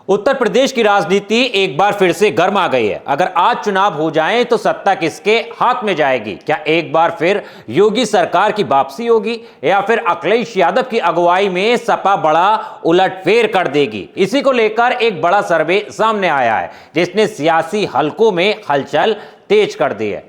उत्तर प्रदेश की राजनीति एक बार फिर से गर्म आ गई है। अगर आज चुनाव हो जाएं तो सत्ता किसके हाथ में जाएगी? क्या एक बार फिर योगी सरकार की वापसी होगी या फिर अखिलेश यादव की अगुवाई में सपा बड़ा उलटफेर कर देगी? इसी को लेकर एक बड़ा सर्वे सामने आया है जिसने सियासी हलकों में हलचल तेज कर दी है।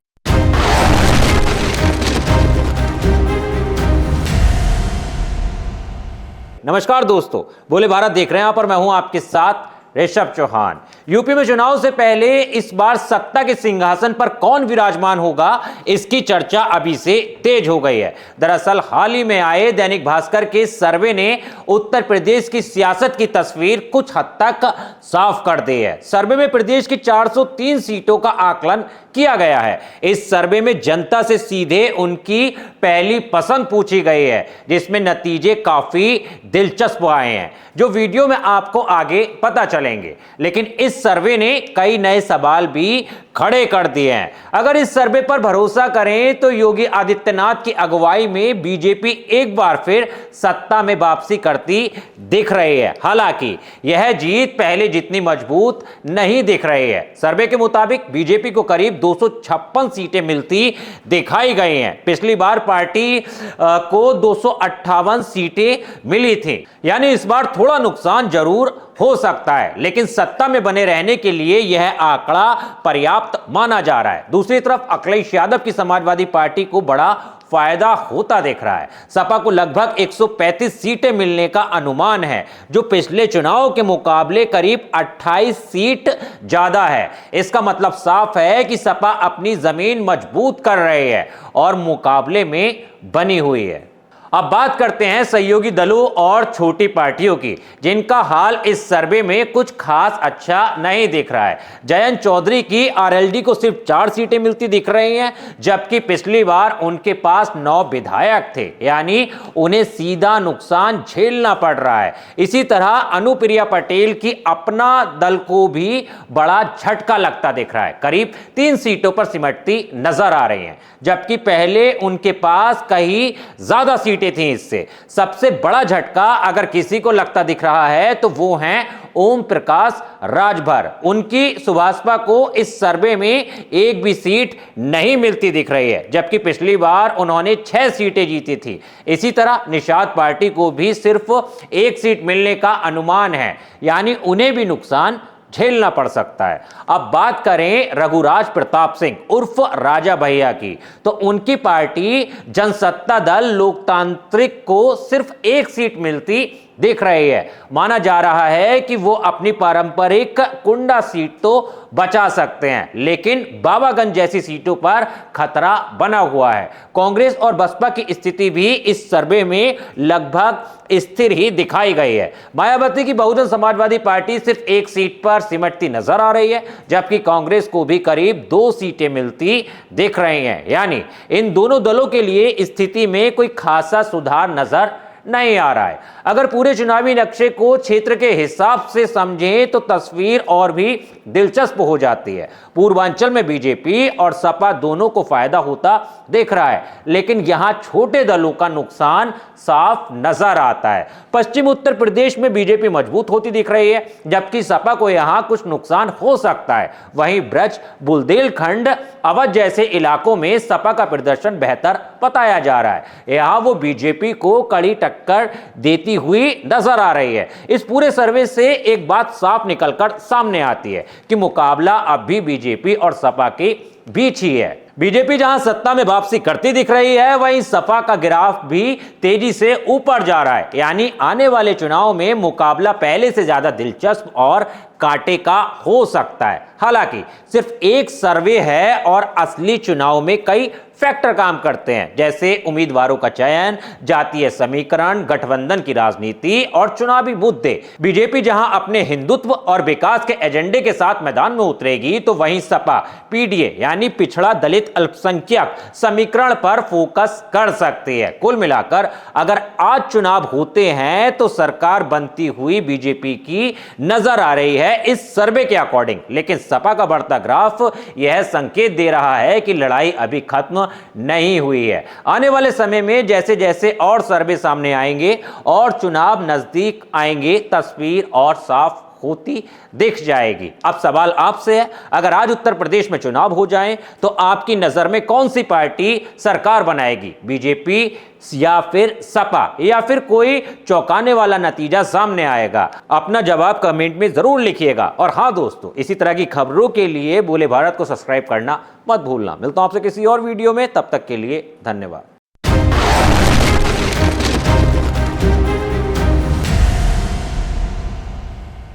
नमस्कार दोस्तों, बोले भारत देख रहे हैं। यहां पर मैं हूं आपके साथ ऋषभ चौहान। यूपी में चुनाव से पहले इस बार सत्ता के सिंहासन पर कौन विराजमान होगा, इसकी चर्चा अभी से तेज हो गई है। दरअसल हाल ही में आए दैनिक भास्कर के सर्वे ने उत्तर प्रदेश की सियासत की तस्वीर कुछ हद तक साफ कर दी है। सर्वे में प्रदेश की 403 सीटों का आकलन किया गया है। इस सर्वे में जनता से सीधे उनकी पहली पसंद पूछी गई है, जिसमें नतीजे काफी दिलचस्प आए हैं, जो वीडियो में आपको आगे पता चलेंगे। लेकिन इस सर्वे ने कई नए सवाल भी खड़े कर दिए हैं। अगर इस सर्वे पर भरोसा करें तो योगी आदित्यनाथ की अगुवाई में बीजेपी एक बार फिर सत्ता में वापसी करती दिख रही है। हालांकि यह जीत पहले जितनी मजबूत नहीं दिख रही है। सर्वे के मुताबिक बीजेपी को करीब 256 सीटें मिलती दिखाई गई हैं। पिछली बार पार्टी को 258 सीटें मिली थी, यानी इस बार थोड़ा नुकसान जरूर हो सकता है, लेकिन सत्ता में बने रहने के लिए यह आंकड़ा पर्याप्त माना जा रहा है। दूसरी तरफ अखिलेश यादव की समाजवादी पार्टी को बड़ा फायदा होता दिख रहा है। सपा को लगभग 135 सीटें मिलने का अनुमान है, जो पिछले चुनाव के मुकाबले करीब 28 सीट ज्यादा है। इसका मतलब साफ है कि सपा अपनी जमीन मजबूत कर रही है और मुकाबले में बनी हुई है। अब बात करते हैं सहयोगी दलों और छोटी पार्टियों की, जिनका हाल इस सर्वे में कुछ खास अच्छा नहीं दिख रहा है। जयंत चौधरी की आरएलडी को सिर्फ 4 सीटें मिलती दिख रही हैं, जबकि पिछली बार उनके पास 9 विधायक थे, यानी उन्हें सीधा नुकसान झेलना पड़ रहा है। इसी तरह अनुप्रिया पटेल की अपना दल को भी बड़ा झटका लगता दिख रहा है। करीब 3 सीटों पर सिमटती नजर आ रही हैं, जबकि पहले उनके पास कहीं ज्यादा सीटें थी। इससे सबसे बड़ा झटका अगर किसी को लगता दिख रहा है तो वो हैं ओम प्रकाश राजभर। उनकी सुभाषपा को इस सर्वे में एक भी सीट नहीं मिलती दिख रही है, जबकि पिछली बार उन्होंने 6 सीटें जीती थी। इसी तरह निषाद पार्टी को भी सिर्फ 1 सीट मिलने का अनुमान है, यानी उन्हें भी नुकसान झेलना पड़ सकता है। अब बात करें रघुराज प्रताप सिंह उर्फ राजा भैया की, तो उनकी पार्टी जनसत्ता दल लोकतांत्रिक को सिर्फ 1 सीट मिलती दिख रही है। माना जा रहा है कि वो अपनी पारंपरिक कुंडा सीट तो बचा सकते हैं, लेकिन बाबागंज जैसी सीटों पर खतरा बना हुआ है। कांग्रेस और बसपा की स्थिति भी इस सर्वे में लगभग स्थिर ही दिखाई गई है। मायावती की बहुजन समाजवादी पार्टी सिर्फ 1 सीट पर सिमटती नजर आ रही है, जबकि कांग्रेस को भी करीब 2 सीटें मिलती दिख रही हैं। यानी इन दोनों दलों के लिए स्थिति में कोई खासा सुधार नजर नहीं आ रहा है। अगर पूरे चुनावी नक्शे को क्षेत्र के हिसाब से समझें तो तस्वीर और भी दिलचस्प हो जाती है। पूर्वांचल में बीजेपी और सपा दोनों को फायदा होता दिख रहा है, लेकिन यहां छोटे दलों का नुकसान साफ नजर आता है। पश्चिम उत्तर प्रदेश में बीजेपी मजबूत होती दिख रही है, जबकि सपा को यहां कुछ नुकसान हो सकता है। वहीं ब्रज, बुंदेलखंड, अवध जैसे इलाकों में सपा का प्रदर्शन बेहतर बताया जा रहा है। यहां वो बीजेपी को कड़ी टक्कर देती हुई नजर आ रही है। इस पूरे सर्वे से एक बात साफ निकलकर सामने आती है कि मुकाबला अब भी बीजेपी और सपा के बीच ही है। बीजेपी जहां सत्ता में वापसी करती दिख रही है, वहीं सपा का ग्राफ भी तेजी से ऊपर जा रहा है। यानी आने वाले चुनाव में मुकाबला पहले से ज्यादा दिलचस्प और कांटे का हो सकता है। हालांकि सिर्फ एक सर्वे है और असली चुनाव में कई फैक्टर काम करते हैं, जैसे उम्मीदवारों का चयन, जातीय समीकरण, गठबंधन की राजनीति और चुनावी मुद्दे। बीजेपी जहां अपने हिंदुत्व और विकास के एजेंडे के साथ मैदान में उतरेगी, तो वहीं सपा पीडीए यानी पिछड़ा दलित अल्पसंख्यक समीकरण पर फोकस कर सकती है। कुल मिलाकर अगर आज चुनाव होते हैं तो सरकार बनती हुई बीजेपी की नजर आ रही है इस सर्वे के अकॉर्डिंग। लेकिन सपा का बढ़ता ग्राफ यह संकेत दे रहा है कि लड़ाई अभी खत्म नहीं हुई है। आने वाले समय में जैसे जैसे और सर्वे सामने आएंगे और चुनाव नजदीक आएंगे, तस्वीर और साफ होती दिख जाएगी। अब सवाल आपसे है, अगर आज उत्तर प्रदेश में चुनाव हो जाएं तो आपकी नजर में कौन सी पार्टी सरकार बनाएगी, बीजेपी या फिर सपा, या फिर कोई चौंकाने वाला नतीजा सामने आएगा? अपना जवाब कमेंट में जरूर लिखिएगा। और हां दोस्तों, इसी तरह की खबरों के लिए बोले भारत को सब्सक्राइब करना मत भूलना। मिलता हूं आपसे किसी और वीडियो में, तब तक के लिए धन्यवाद।